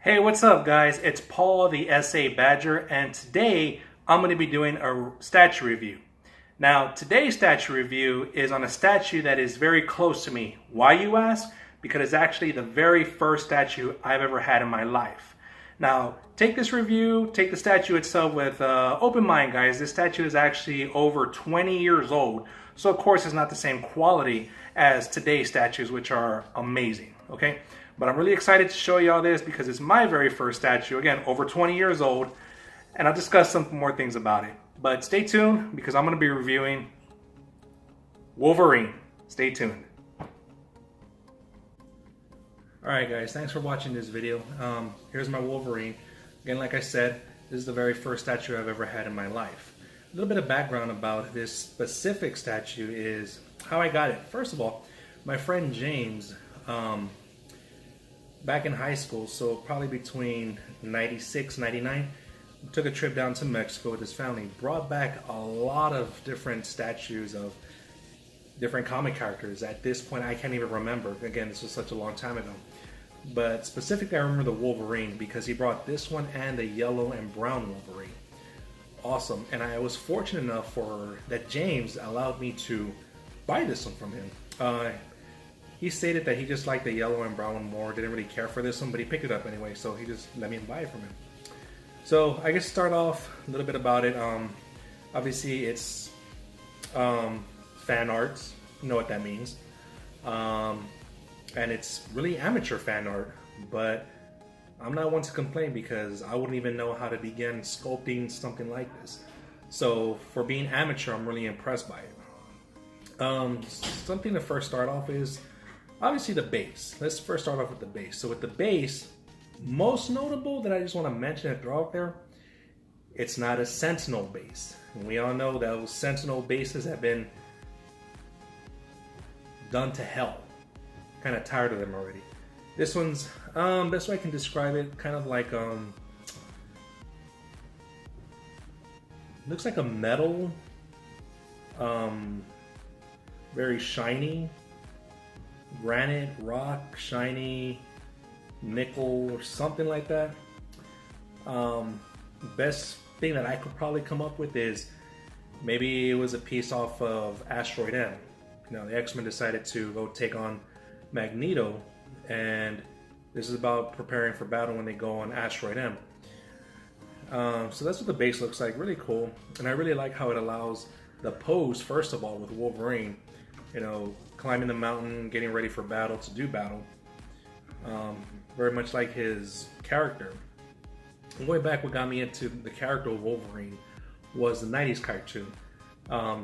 Hey, what's up guys? It's Paul the SA Badger, and today I'm going to be doing a statue review. Now, today's statue review is on a statue that is very close to me. Why, you ask? Because it's actually the very first statue I've ever had in my life. Now, take this review, take the statue itself with open mind, guys. This statue is actually over 20 years old, so of course it's not the same quality as today's statues, which are amazing, okay? But I'm really excited to show you all this because it's my very first statue, again, over 20 years old, and I'll discuss some more things about it. But stay tuned because I'm going to be reviewing Wolverine. Stay tuned. Alright guys, thanks for watching this video. Here's my Wolverine. Again, like I said, this is the very first statue I've ever had in my life. A little bit of background about this specific statue is how I got it. First of all, my friend James, back in high school, so probably between 96, 99, took a trip down to Mexico with his family, brought back a lot of different statues of different comic characters. At this point, I can't even remember. Again, this was such a long time ago. But specifically, I remember the Wolverine because he brought this one and the yellow and brown Wolverine. Awesome. And I was fortunate enough that James allowed me to buy this one from him. He stated that he just liked the yellow and brown one more, didn't really care for this one, but he picked it up anyway, so he just let me buy it from him. So I guess start off a little bit about it. Obviously it's fan arts, you know what that means. And it's really amateur fan art, but I'm not one to complain because I wouldn't even know how to begin sculpting something like this. So for being amateur, I'm really impressed by it. Something to first start off is obviously the base. Let's first start off with the base. So with the base, most notable that I just want to mention and throw out there, it's not a Sentinel base. And we all know that those Sentinel bases have been done to hell. Kind of tired of them already. This one's, best way I can describe it, kind of like, looks like a metal, very shiny, granite, rock, shiny, nickel, or something like that. Best thing that I could probably come up with is maybe it was a piece off of Asteroid M. You know, the X-Men decided to go take on Magneto, and this is about preparing for battle when they go on Asteroid M. So that's what the base looks like, really cool. And I really like how it allows the pose, first of all, with Wolverine, you know, climbing the mountain, getting ready for battle, to do battle. Very much like his character. And going back, what got me into the character of Wolverine was the 90s cartoon.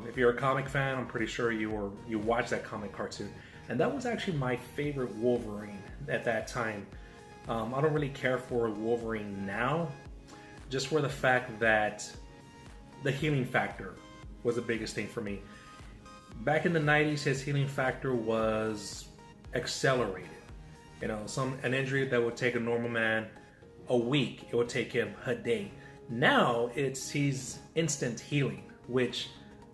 If you're a comic fan, I'm pretty sure you watched that comic cartoon. And that was actually my favorite Wolverine at that time. I don't really care for Wolverine now, just for the fact that the healing factor was the biggest thing for me. Back in the 90s, his healing factor was accelerated. You know, an injury that would take a normal man a week, it would take him a day. Now he's instant healing, which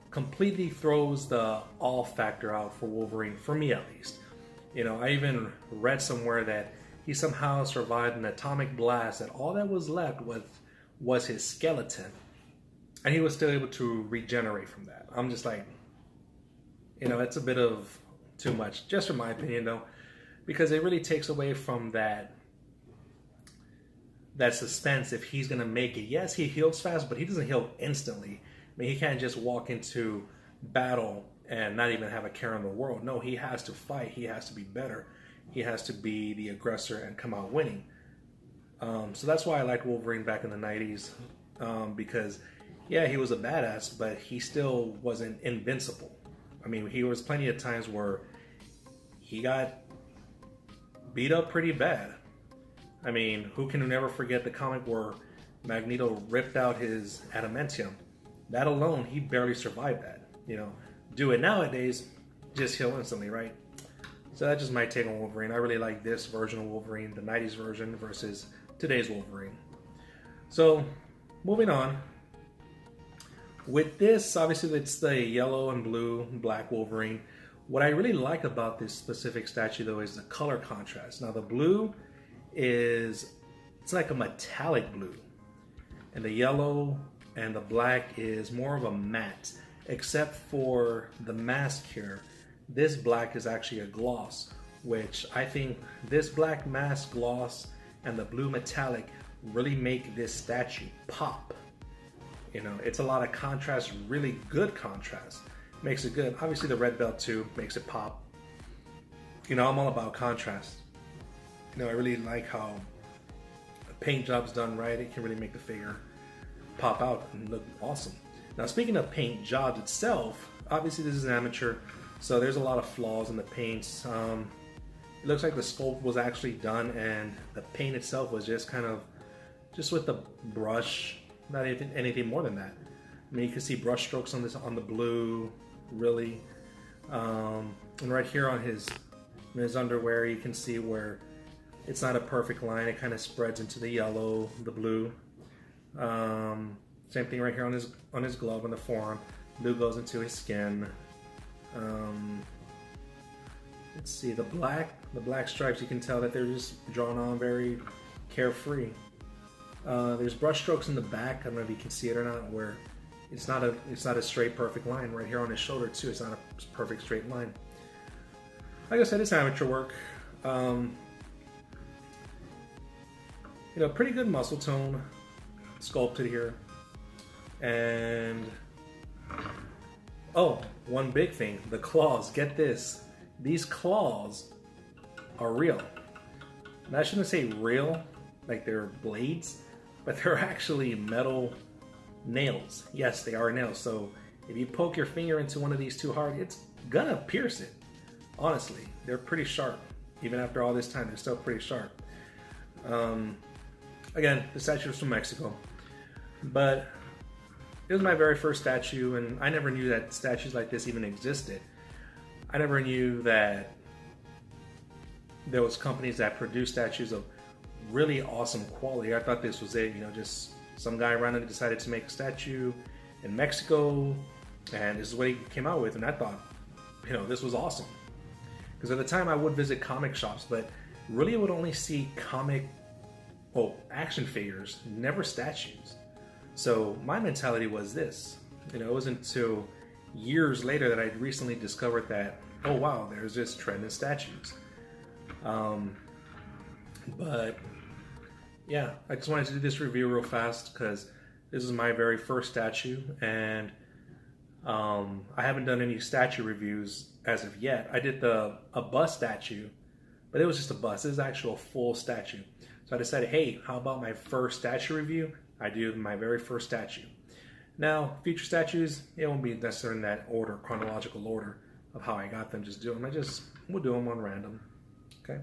completely throws the all factor out for Wolverine, for me at least. You know, I even read somewhere that he somehow survived an atomic blast, that all that was left was his skeleton, and he was still able to regenerate from that. I'm just like, you know, it's a bit of too much, just from my opinion though, because it really takes away from that suspense if he's gonna make it. Yes, he heals fast, but he doesn't heal instantly. I mean, he can't just walk into battle and not even have a care in the world. No, he has to fight. He has to be better. He has to be the aggressor and come out winning. So that's why I liked Wolverine back in the 90s, because, yeah, he was a badass, but he still wasn't invincible. I mean, he was plenty of times where he got beat up pretty bad. I mean, who can never forget the comic where Magneto ripped out his adamantium? That alone, he barely survived that. You know, do it nowadays, just heal instantly, right? So that's just my take on Wolverine. I really like this version of Wolverine, the 90s version, versus today's Wolverine. So, moving on. With this, obviously it's the yellow and blue and black Wolverine. What I really like about this specific statue though is the color contrast. Now the blue is it's like a metallic blue. And the yellow and the black is more of a matte, except for the mask here. This black is actually a gloss, which I think this black mask gloss and the blue metallic really make this statue pop. You know, it's a lot of contrast, really good contrast. Makes it good. Obviously the red belt too makes it pop. You know, I'm all about contrast. You know, I really like how the paint job's done right. It can really make the figure pop out and look awesome. Now, speaking of paint jobs itself, obviously this is an amateur, so there's a lot of flaws in the paints. It looks like the sculpt was actually done and the paint itself was just kind of, just with the brush, not anything more than that. I mean, you can see brush strokes on this, on the blue, really. And right here on his underwear, you can see where it's not a perfect line. It kind of spreads into the yellow, the blue. Same thing right here on his glove on the forearm. Blue goes into his skin. Let's see, the black stripes, you can tell that they're just drawn on very carefree. There's brush strokes in the back. I don't know if you can see it or not, where it's not a straight perfect line. Right here on his shoulder too, it's not a perfect straight line. Like I said, it's amateur work. You know, pretty good muscle tone sculpted here. And oh, one big thing, the claws. Get this, these claws are real. And I shouldn't say real like they're blades, but they're actually metal nails. Yes, they are nails. So if you poke your finger into one of these too hard, it's gonna pierce it. Honestly, they're pretty sharp. Even after all this time, they're still pretty sharp. Again, the statue is from Mexico, but it was my very first statue, and I never knew that statues like this even existed. I never knew that there was companies that produce statues of really awesome quality. I thought this was it, you know, just some guy randomly decided to make a statue in Mexico, and this is what he came out with, and I thought, you know, this was awesome. Because at the time I would visit comic shops, but really I would only see action figures, never statues. So my mentality was this, you know, it wasn't until years later that I recently discovered that, oh wow, there's this trend in statues. But yeah, I just wanted to do this review real fast because this is my very first statue, and I haven't done any statue reviews as of yet. I did a bust statue, but it was just a bust. This is actual full statue. So I decided, hey, how about my first statue review? I do my very first statue. Now, future statues, it won't be necessarily in that order, chronological order of how I got them. Just do them. We'll do them on random. Okay.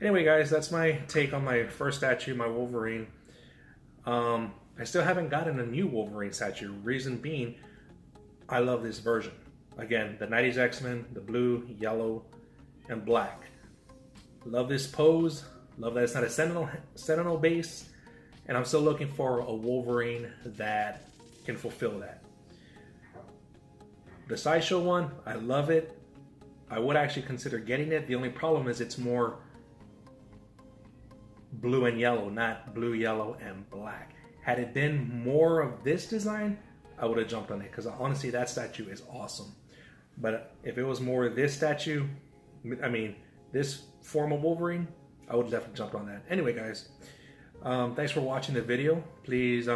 Anyway, guys, that's my take on my first statue, my Wolverine. I still haven't gotten a new Wolverine statue. Reason being, I love this version. Again, the 90s X-Men, the blue, yellow, and black. Love this pose. Love that it's not a Sentinel base. And I'm still looking for a Wolverine that can fulfill that. The Sideshow one, I love it. I would actually consider getting it. The only problem is it's more blue and yellow, not blue, yellow, and black. Had it been more of this design, I would have jumped on it, because honestly, that statue is awesome. But if it was more of this statue, I mean, this form of Wolverine, I would definitely jump on that. Anyway, guys, thanks for watching the video. Please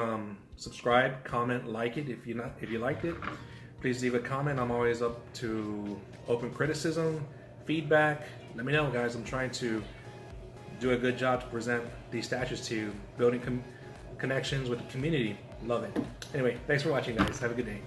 subscribe, comment, like it if you liked it. Please leave a comment. I'm always up to open criticism, feedback. Let me know, guys. I'm trying to do a good job to present these statues to you, building connections with the community. Love it. Anyway, thanks for watching, guys. Have a good day.